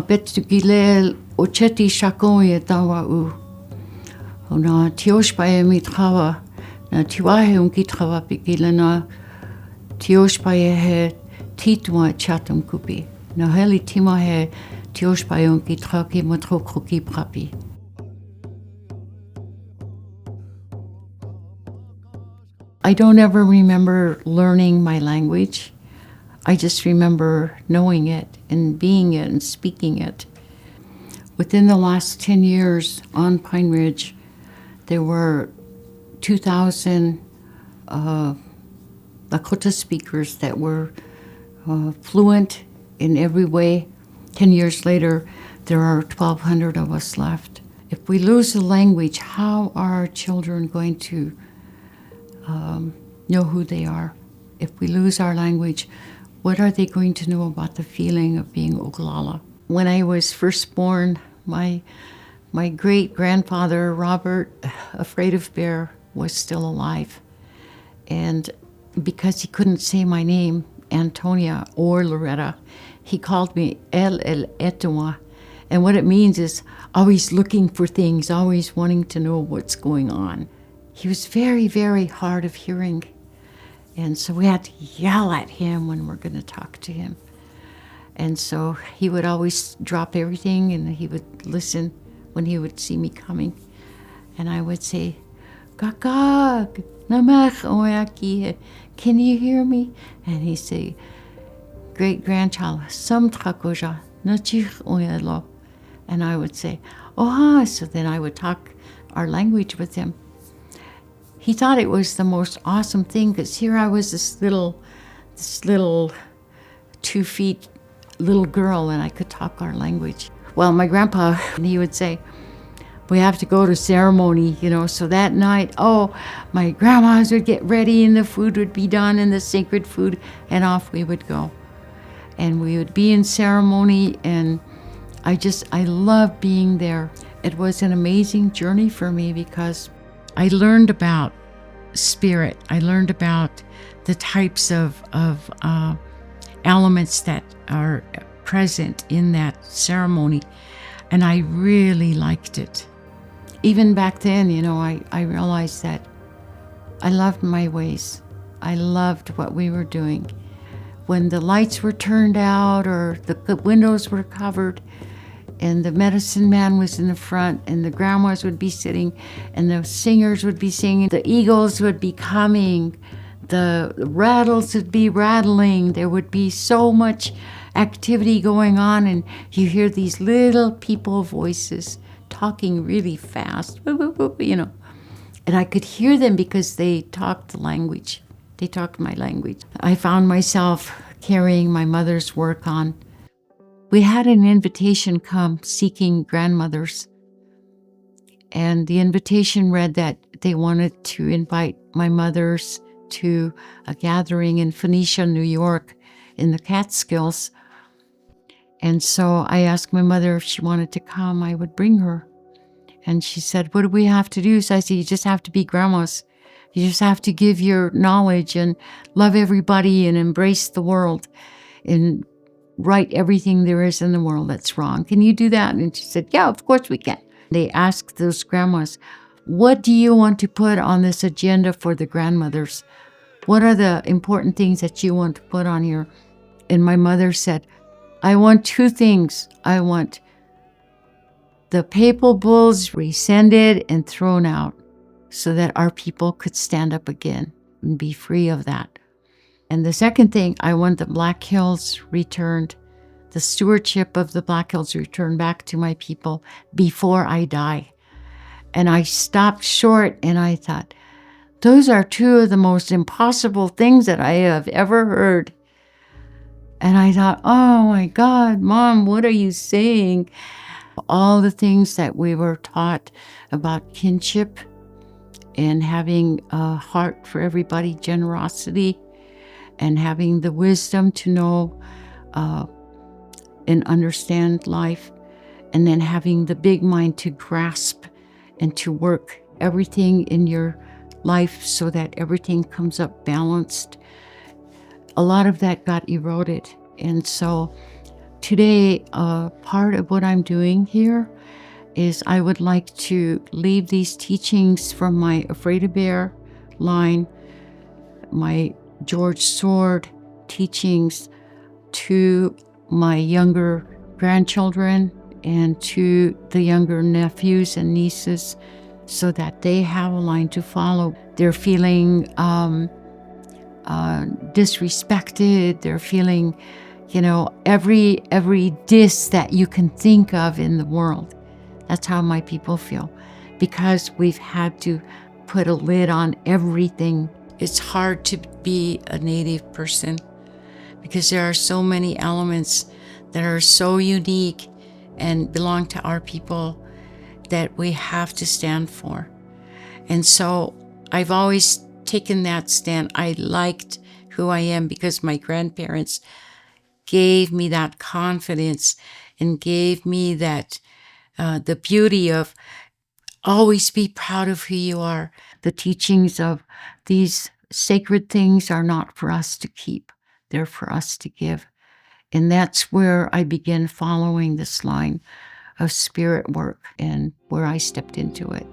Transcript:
Betugile ocheti shakoye tawa u. Na Tiospaye mitrawa. Na tiwahe unkitrawa pikile na Tiospaye he titwa chatum kupi. Na heli tima he Tiospaye unkitraki matro kroki prapi. I don't ever remember learning my language. I just remember knowing it and being it and speaking it. Within the last 10 years on Pine Ridge, there were 2,000 Lakota speakers that were fluent in every way. 10 years later, there are 1,200 of us left. If we lose the language, how are our children going to know who they are? If we lose our language, what are they going to know about the feeling of being Oglala? When I was first born, my great-grandfather, Robert Afraid of Bear, was still alive. And because he couldn't say my name, Antonia or Loretta, he called me El Etua. And what it means is always looking for things, always wanting to know what's going on. He was very, very hard of hearing. And so we had to yell at him when we're going to talk to him. And so he would always drop everything and he would listen when he would see me coming. And I would say, Kakak, namach oaki, can you hear me? And he'd say, great-grandchild, some trakoja, nachich oyalo. And I would say, oh, so then I would talk our language with him. He thought it was the most awesome thing because here I was this little 2 feet little girl and I could talk our language. Well, my grandpa, he would say, we have to go to ceremony, so that night, my grandmas would get ready and the food would be done and the sacred food, and off we would go. And we would be in ceremony, and I love being there. It was an amazing journey for me because I learned about spirit. I learned about the types of elements that are present in that ceremony, and I really liked it. Even back then, I realized that I loved my ways. I loved what we were doing. When the lights were turned out or the windows were covered and the medicine man was in the front and the grandmas would be sitting and the singers would be singing, the eagles would be coming, the rattles would be rattling, there would be so much activity going on, and you hear these little people voices talking really fast, and I could hear them because they talked the language. They talked my language. I found myself carrying my mother's work on. We had an invitation come seeking grandmothers, and the invitation read that they wanted to invite my mothers to a gathering in Phoenicia, New York, in the Catskills. And so I asked my mother if she wanted to come, I would bring her. And she said, what do we have to do? So I said, you just have to be grandmas. You just have to give your knowledge and love everybody and embrace the world and right everything there is in the world that's wrong. Can you do that? And she said, yeah, of course we can. They asked those grandmas, what do you want to put on this agenda for the grandmothers? What are the important things that you want to put on here? And my mother said, I want 2 things. I want the papal bulls rescinded and thrown out so that our people could stand up again and be free of that. And the second thing, I want the Black Hills returned, the stewardship of the Black Hills returned back to my people before I die. And I stopped short and I thought, those are 2 of the most impossible things that I have ever heard. And I thought, oh my God, Mom, what are you saying? All the things that we were taught about kinship and having a heart for everybody, generosity, and having the wisdom to know and understand life, and then having the big mind to grasp and to work everything in your life so that everything comes up balanced. A lot of that got eroded. And so Today, part of what I'm doing here is I would like to leave these teachings from my Afraid of Bear line, my George Sword teachings, to my younger grandchildren and to the younger nephews and nieces, so that they have a line to follow. They're feeling disrespected. They're feeling, every diss that you can think of in the world. That's how my people feel, because we've had to put a lid on everything. It's hard to be a Native person because there are so many elements that are so unique and belong to our people that we have to stand for. And so I've always taken that stand. I liked who I am because my grandparents gave me that confidence and gave me that the beauty of always be proud of who you are. The teachings of these sacred things are not for us to keep. They're for us to give. And that's where I began following this line of spirit work and where I stepped into it.